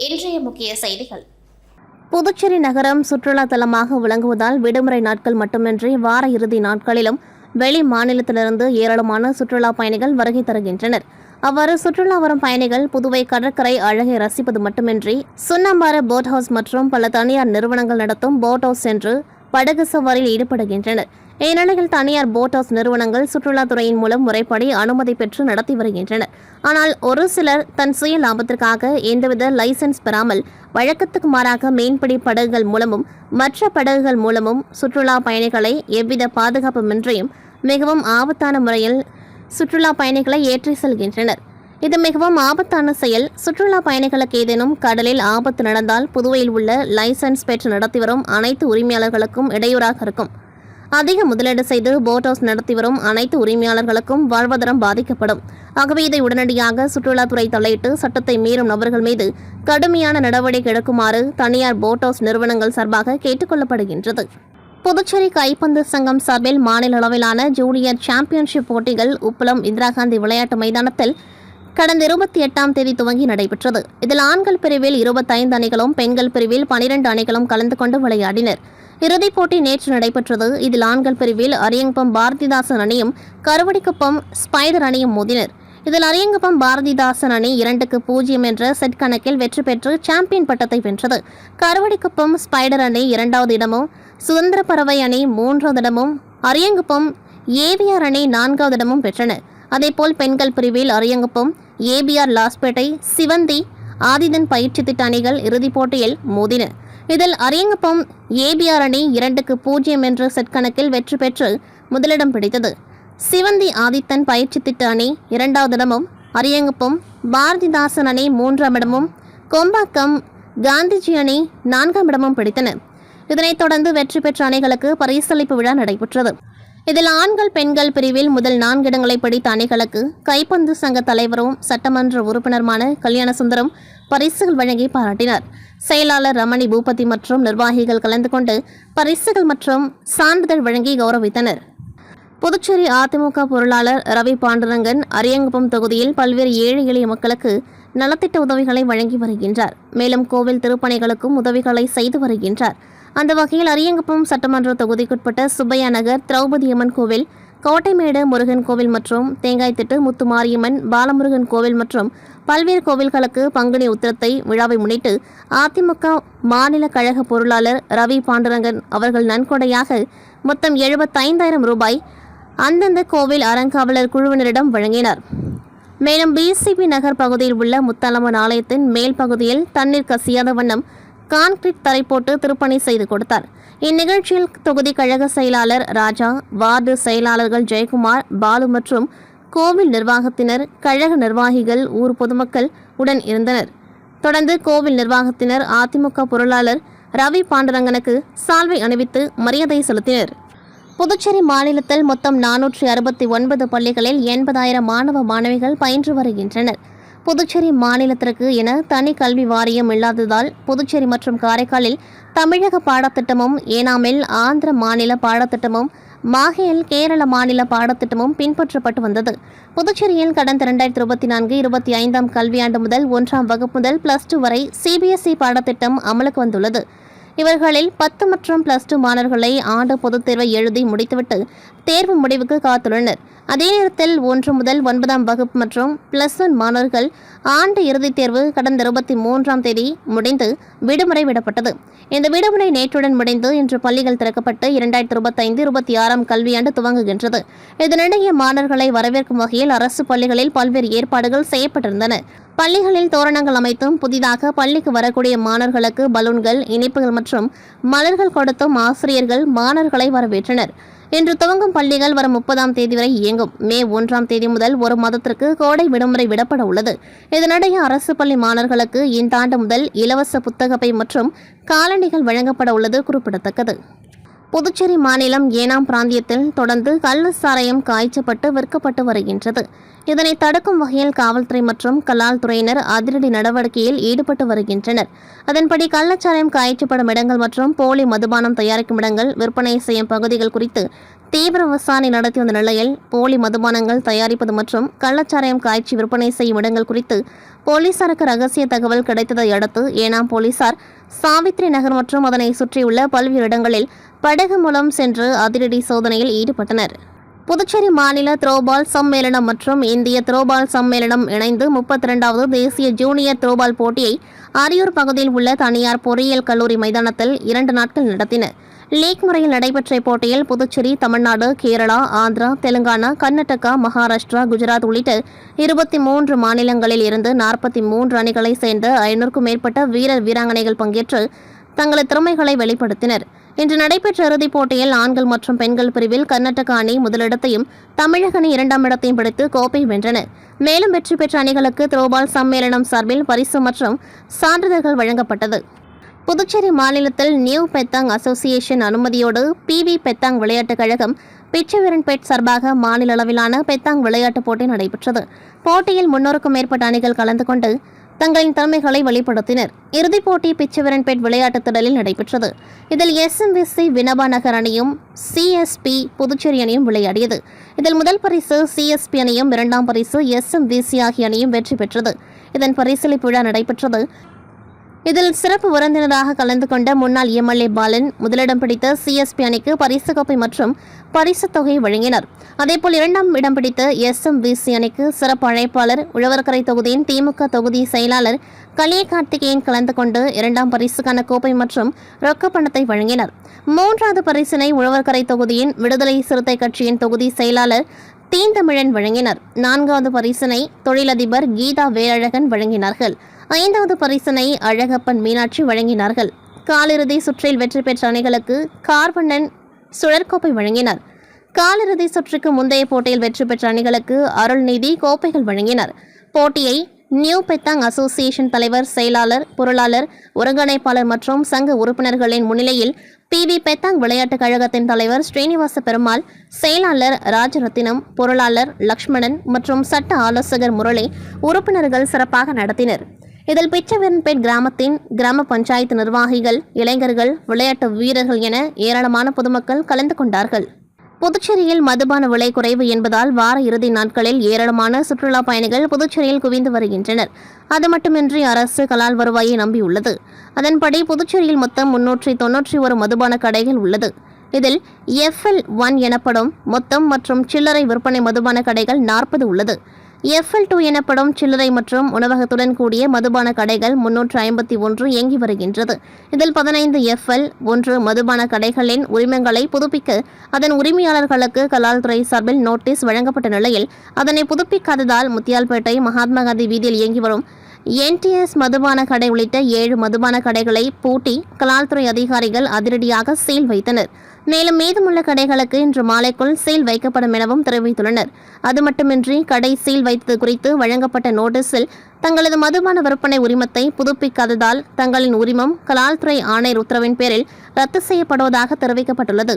இன்றைய முக்கிய செய்திகள். புதுச்சேரி நகரம் சுற்றுலா தலமாக விளங்குவதால் விடுமுறை நாட்கள் மட்டுமின்றி வார இறுதி நாட்களிலும் வெளி மாநிலத்திலிருந்து ஏராளமான சுற்றுலா பயணிகள் வருகை தருகின்றனர். அவ்வாறு சுற்றுலா வரும் பயணிகள் புதுவை கடற்கரை அழகை ரசிப்பது மட்டுமின்றி சுண்ணாம்பாறு போட் ஹவுஸ் மற்றும் பல தனியார் நிறுவனங்கள் நடத்தும் போட் ஹவுஸ் சென்று படகு சவாரியில் ஈடுபடுகின்றனர். இந்நிலையில் தனியார் போட் ஹவுஸ் நிறுவனங்கள் சுற்றுலாத்துறையின் மூலம் முறைப்படி அனுமதி பெற்று நடத்தி வருகின்றனர். ஆனால் ஒரு சிலர் தன் சுய லாபத்திற்காக எந்தவித லைசென்ஸ் பெறாமல் வழக்கத்துக்கு மாறாக மீன்பிடி படகுகள் மூலமும் மற்ற படகுகள் மூலமும் சுற்றுலா பயணிகளை எவ்வித பாதுகாப்புமின்றியும் மிகவும் ஆபத்தான முறையில் சுற்றுலா பயணிகளை ஏற்றி செல்கின்றனர். இது மிகவும் ஆபத்தான செயல். சுற்றுலா பயணிகளுக்கு ஏதேனும் கடலில் ஆபத்து நடந்தால் புதுவையில் உள்ள லைசென்ஸ் பெற்று நடத்தி வரும் அனைத்து உரிமையாளர்களுக்கும் இடையூறாக இருக்கும். அதிக முதலீடு செய்து போட் ஹவுஸ் நடத்தி வரும் அனைத்து உரிமையாளர்களுக்கும் வாழ்வாதாரம் பாதிக்கப்படும். ஆகவே இதை உடனடியாக சுற்றுலாத்துறை தலையிட்டு சட்டத்தை மீறும் நபர்கள் மீது கடுமையான நடவடிக்கை எடுக்குமாறு தனியார் போட் ஹவுஸ் நிறுவனங்கள் சார்பாக கேட்டுக் கொள்ளப்படுகின்றது. புதுச்சேரி கைப்பந்து சங்கம் சார்பில் மாநில அளவிலான ஜூனியர் சாம்பியன்ஷிப் போட்டிகள் உப்பளம் இந்திரா காந்தி விளையாட்டு மைதானத்தில் கடந்த 28ஆம் தேதி துவங்கி நடைபெற்றது. இதில் ஆண்கள் பிரிவில் 25 அணிகளும் பெண்கள் பிரிவில் 12 அணிகளும் கலந்து கொண்டு விளையாடினர். இறுதிப் போட்டி நேற்று நடைபெற்றது. இதில் ஆண்கள் பிரிவில் அரியங்குப்பம் பாரதிதாசன் அணியும் கருவடிக்குப்பம் ஸ்பைடர் அணியும் மோதினர். இதில் அரியங்குப்பம் பாரதிதாசன் அணி 2-0 என்ற செட் கணக்கில் வெற்றி பெற்று சாம்பியன் பட்டத்தை வென்றது. கருவடிக்குப்பம் ஸ்பைடர் அணி 2வது இடமும், சுதந்திர பறவை அணி 3வது இடமும், அரியங்குப்பம் ஏவிஆர் அணி 4வது இடமும் பெற்றன. அதேபோல் பெண்கள் பிரிவில் அரியங்குப்பம் ஏபிஆர் லாஸ்பேட்டை சிவந்தி ஆதிதன் பயிற்சி திட்ட அணிகள் இறுதிப் போட்டியில் மோதின. இதில் அரியங்குப்பம் ஏபிஆர் அணி 2-0 என்ற செட் கணக்கில் வெற்றி பெற்று முதலிடம் பிடித்தது. சிவந்தி ஆதித்தன் பயிற்சி திட்ட அணி 2வது இடமும், அரியங்குப்பம் பாரதிதாசன் அணி 3ஆம் இடமும், கொம்பாக்கம் காந்திஜி அணி 4ஆம் இடமும் பிடித்தன. இதனைத் தொடர்ந்து வெற்றி பெற்ற அணிகளுக்கு பரிசளிப்பு விழா நடைபெற்றது. இதில் ஆண்கள் பெண்கள் பிரிவில் முதல் 4 இடங்களை பிடித்த அணிகளுக்கு கைப்பந்து சங்க தலைவரும் சட்டமன்ற உறுப்பினருமான கல்யாணசுந்தரம் பரிசுகள் வழங்கி பாராட்டினார். செயலாளர் ரமணி பூபதி மற்றும் நிர்வாகிகள் கலந்து கொண்டு பரிசுகள் மற்றும் சான்றிதழ் வழங்கி கௌரவித்தனர். புதுச்சேரி அதிமுக பொருளாளர் ரவி பாண்டுரங்கன் அரியங்குப்பம் தொகுதியில் பல்வேறு ஏழை எளிய மக்களுக்கு நலத்திட்ட உதவிகளை வழங்கி வருகின்றார். மேலும் கோவில் திருப்பணிகளுக்கும் உதவிகளை செய்து வருகின்றார். அந்த வகையில் அரியங்குப்பம் சட்டமன்ற தொகுதிக்குட்பட்ட சுப்பையா நகர் திரௌபதி அம்மன் கோவில், கோட்டைமேடு முருகன் கோவில் மற்றும் தேங்காய்த்திட்டு முத்துமாரியம்மன் பாலமுருகன் கோவில் மற்றும் பல்வேறு கோவில்களுக்கு பங்குனி உத்திரத்தை விழாவை முன்னிட்டு அதிமுக மாநில கழக பொருளாளர் ரவி பாண்டுரங்கன் அவர்கள் நன்கொடையாக மொத்தம் 75,000 ரூபாய் அந்தந்த கோவில் அறங்காவலர் குழுவினரிடம் வழங்கினார். மேலும் பிசிபி நகர் பகுதியில் உள்ள முத்தலம்மன் ஆலயத்தின் மேல் பகுதியில் தண்ணீர் கசியாத வண்ணம் கான்கிரீட் தரை போட்டு திருப்பணி செய்து கொடுத்தார். இந்நிகழ்ச்சியில் தொகுதி கழக செயலாளர் ராஜா, வார்டு செயலாளர்கள் ஜெயக்குமார், பாலு மற்றும் கோவில் நிர்வாகத்தினர், கழக நிர்வாகிகள், ஊர் பொதுமக்கள் உடன் இருந்தனர். தொடர்ந்து கோவில் நிர்வாகத்தினர் அதிமுக பொருளாளர் ரவி பாண்டுரங்கனுக்கு சால்வை அணிவித்து மரியாதை செலுத்தினர். புதுச்சேரி மாநிலத்தில் மொத்தம் 469 பள்ளிகளில் 80,000 மாணவ மாணவிகள் பயின்று வருகின்றனர். புதுச்சேரி மாநிலத்திற்கு என தனி கல்வி வாரியம் இல்லாததால் புதுச்சேரி மற்றும் காரைக்காலில் தமிழக பாடத்திட்டமும், ஏனாமில் ஆந்திர மாநில பாடத்திட்டமும், மாஹேயில் கேரள மாநில பாடத்திட்டமும் பின்பற்றப்பட்டு வந்தது. புதுச்சேரியில் கடந்த 2024-25 கல்வியாண்டு முதல் 1ஆம் வகுப்பு முதல் +2 வரை சிபிஎஸ்இ பாடத்திட்டம் அமலுக்கு வந்துள்ளது. இவர்களில் 10 மற்றும் +2 மாணவர்களை ஆண்டு பொதுத் தேர்வை எழுதி முடித்துவிட்டு தேர்வு முடிவுக்கு காத்துள்ளனர். அதே நேரத்தில் 1 முதல் 9ஆம் வகுப்பு மற்றும் +1 மாணவர்கள் ஆண்டு இறுதித் தேர்வு கடந்த 23ஆம் தேதி முடிந்து விடுமுறை விடப்பட்டது. இந்த விடுமுறை நேற்றுடன் முடிந்து இன்று பள்ளிகள் திறக்கப்பட்டு 2025-26ஆம் கல்வியாண்டு துவங்குகின்றது. இதனிடையே மாணவர்களை வரவேற்கும் வகையில் அரசு பள்ளிகளில் பல்வேறு ஏற்பாடுகள் செய்யப்பட்டிருந்தன. பள்ளிகளில் தோரணங்கள் அமைத்தும் புதிதாக பள்ளிக்கு வரக்கூடிய மாணவர்களுக்கு பலூன்கள், இனிப்புகள் மற்றும் மலர்கள் கொடுத்தும் ஆசிரியர்கள் மாணவர்களை வரவேற்றனர். இன்று துவங்கும் பள்ளிகள் வரும் 30ஆம் தேதி வரை இயங்கும். மே 1ஆம் தேதி முதல் 1 மாதத்திற்கு கோடை விடுமுறை விடப்பட உள்ளது. இதனிடையே அரசு பள்ளி மாணவர்களுக்கு இந்த ஆண்டு முதல் இலவச புத்தகப்பை மற்றும் காலணிகள் வழங்கப்பட உள்ளது குறிப்பிடத்தக்கது. புதுச்சேரி மாநிலம் ஏனாம் பிராந்தியத்தில் தொடர்ந்து கள்ள சாராயம் காய்ச்சப்பட்டு விற்கப்பட்டு வருகின்றது. இதனை தடுக்கும் வகையில் காவல்துறை மற்றும் கலால் துறையினர் அதிரடி நடவடிக்கையில் ஈடுபட்டு வருகின்றனர். அதன்படி கள்ளச்சாராயம் காய்ச்சப்படும் இடங்கள் மற்றும் போலி மதுபானம் தயாரிக்கும் இடங்கள், விற்பனை செய்யும் பகுதிகள் குறித்து தீவிர விசாரணை நடத்தி வந்த நிலையில் போலி மதுபானங்கள் தயாரிப்பது மற்றும் கள்ளச்சாராயம் காய்ச்சி விற்பனை செய்யும் இடங்கள் குறித்து போலீசாருக்கு ரகசிய தகவல் கிடைத்ததை அடுத்து ஏனாம் போலீசார் சாவித்ரி நகர் மற்றும் அதனை சுற்றியுள்ள பல்வேறு இடங்களில் படகு மூலம் சென்று அதிரடி சோதனையில் ஈடுபட்டனர். புதுச்சேரி மாநில த்ரோபால் சம்மேளனம் மற்றும் இந்திய த்ரோபால் சம்மேளனம் இணைந்து 32வது தேசிய ஜூனியர் த்ரோபால் போட்டியை அரியூர் பகுதியில் உள்ள தனியார் பொறியியல் கல்லூரி மைதானத்தில் 2 நாட்கள் நடத்தினர். லீக் முறையில் நடைபெற்ற இப்போட்டியில் புதுச்சேரி, தமிழ்நாடு, கேரளா, ஆந்திரா, தெலுங்கானா, கர்நாடகா, மகாராஷ்டிரா, குஜராத் உள்ளிட்ட 23 மாநிலங்களில் இருந்து 43 அணிகளை சேர்ந்த 500க்கும் மேற்பட்ட வீரர் வீராங்கனைகள் பங்கேற்று தங்களது திறமைகளை வெளிப்படுத்தினர். இன்று நடைபெற்ற இறுதிப் போட்டியில் ஆண்கள் மற்றும் பெண்கள் பிரிவில் கர்நாடகா அணி முதலிடத்தையும் தமிழக அணி 2ஆம் இடத்தையும் பிடித்து கோப்பை வென்றனர். மேலும் வெற்றி பெற்ற அணிகளுக்கு த்ரோபால் சம்மேளனம் சார்பில் பரிசு மற்றும் சான்றிதழ்கள் வழங்கப்பட்டது. புதுச்சேரி மாநிலத்தில் நியூ பெத்தாங் அசோசியேஷன் அனுமதியோடு PV பெத்தாங் விளையாட்டுக் கழகம் பிச்சைவீரன்பேட் சார்பாக மாநில அளவிலான பெத்தாங் விளையாட்டுப் போட்டி நடைபெற்றது. போட்டியில் 300க்கும் மேற்பட்ட அணிகள் கலந்து கொண்டு தங்களின் திறமைகளை வெளிப்படுத்தினர். இறுதிப் போட்டி பிச்சைவீரன்பேட் விளையாட்டுத் திடலில் நடைபெற்றது. இதில் SMVC வினபா நகர் அணியும் CSP புதுச்சேரி அணியும் விளையாடியது. இதில் முதல் பரிசு CSP அணியும், 2ஆம் பரிசு SMVC ஆகிய அணியும் வெற்றி பெற்றது. இதன் பரிசளிப்பு விழா நடைபெற்றது. இதில் சிறப்பு விருந்தினராக கலந்து கொண்ட முன்னாள் MLA பாலன் முதலிடம் பிடித்த CSP அணிக்கு பரிசு கோப்பை மற்றும் பரிசுத் தொகை வழங்கினார். அதேபோல் 2ஆம் இடம் பிடித்த SMVC அணிக்கு சிறப்பு அழைப்பாளர், உழவர்கரை தொகுதியின் திமுக தொகுதி செயலாளர் கலிய கார்த்திகேயன் கலந்து கொண்டு 2ஆம் பரிசுக்கான கோப்பை மற்றும் ரொக்க பணத்தை வழங்கினார். 3வது பரிசினை உழவர்கரை தொகுதியின் விடுதலை சிறுத்தை கட்சியின் தொகுதி செயலாளர் தீந்தமிழன் வழங்கினார். 4வது பரிசினை தொழிலதிபர் கீதா வேலழகன் வழங்கினார்கள். 5வது பரிசினை அழகப்பன் மீனாட்சி வழங்கினார்கள். காலிறுதி சுற்றில் வெற்றி பெற்ற அணிகளுக்கு கார்வண்ணன் சுழற்கோப்பை வழங்கினார். காலிறுதி சுற்றுக்கு முந்தைய போட்டியில் வெற்றி பெற்ற அணிகளுக்கு அருள்நீதி கோப்பைகள் வழங்கினார். போட்டியை நியூ பெத்தாங் அசோசியேஷன் தலைவர், செயலாளர், பொருளாளர், ஒருங்கிணைப்பாளர் மற்றும் சங்க உறுப்பினர்களின் முன்னிலையில் PV பெத்தாங் விளையாட்டுக் கழகத்தின் தலைவர் ஸ்ரீனிவாச பெருமாள், செயலாளர் ராஜரத்தினம், பொருளாளர் லக்ஷ்மணன் மற்றும் சட்ட ஆலோசகர் முரளி உறுப்பினர்கள் சிறப்பாக நடத்தினர். இதில் பிச்சைவீரன்பேட் கிராமத்தின் கிராம பஞ்சாயத்து நிர்வாகிகள், இளைஞர்கள், விளையாட்டு வீரர்கள் என ஏராளமான பொதுமக்கள் கலந்து கொண்டார்கள். புதுச்சேரியில் மதுபான விலை குறைவு என்பதால் வார இறுதி நாட்களில் ஏராளமான சுற்றுலா பயணிகள் புதுச்சேரியில் குவிந்து வருகின்றனர். அது மட்டுமின்றி அரசு கலால் வருவாயை நம்பியுள்ளது. அதன்படி புதுச்சேரியில் மொத்தம் 391 மதுபான கடைகள் உள்ளது. இதில் FL1 எனப்படும் மொத்தம் மற்றும் சில்லறை விற்பனை மதுபான கடைகள் 40 உள்ளது. FL2 எனப்படும் சில்லறை மற்றும் உணவகத்துடன் கூடிய மதுபான கடைகள் 351 இயங்கி வருகின்றது. இதில் 15 FL1 மதுபான கடைகளின் உரிமங்களை புதுப்பிக்க அதன் உரிமையாளர்களுக்கு கலால் துறை சார்பில் நோட்டீஸ் வழங்கப்பட்ட நிலையில் அதனை புதுப்பிக்காததால் முத்தியால்பேட்டை மகாத்மா காந்தி வீதியில் இயங்கி வரும் NTS மதுபான கடை உள்ளிட்ட 7 மதுபான கடைகளை பூட்டி கலால்துறை அதிகாரிகள் அதிரடியாக சீல் வைத்தனர். மேலும் மீதமுள்ள கடைகளுக்கு இன்று மாலைக்குள் சீல் வைக்கப்படும் எனவும் தெரிவித்துள்ளனர். அது மட்டுமின்றி கடை சீல் வைத்தது குறித்து வழங்கப்பட்ட நோட்டீஸில் தங்களது மதுபான விற்பனை உரிமத்தை புதுப்பிக்காததால் தங்களின் உரிமம் கலால்துறை ஆணையர் உத்தரவின் பேரில் ரத்து செய்யப்படுவதாக தெரிவிக்கப்பட்டுள்ளது.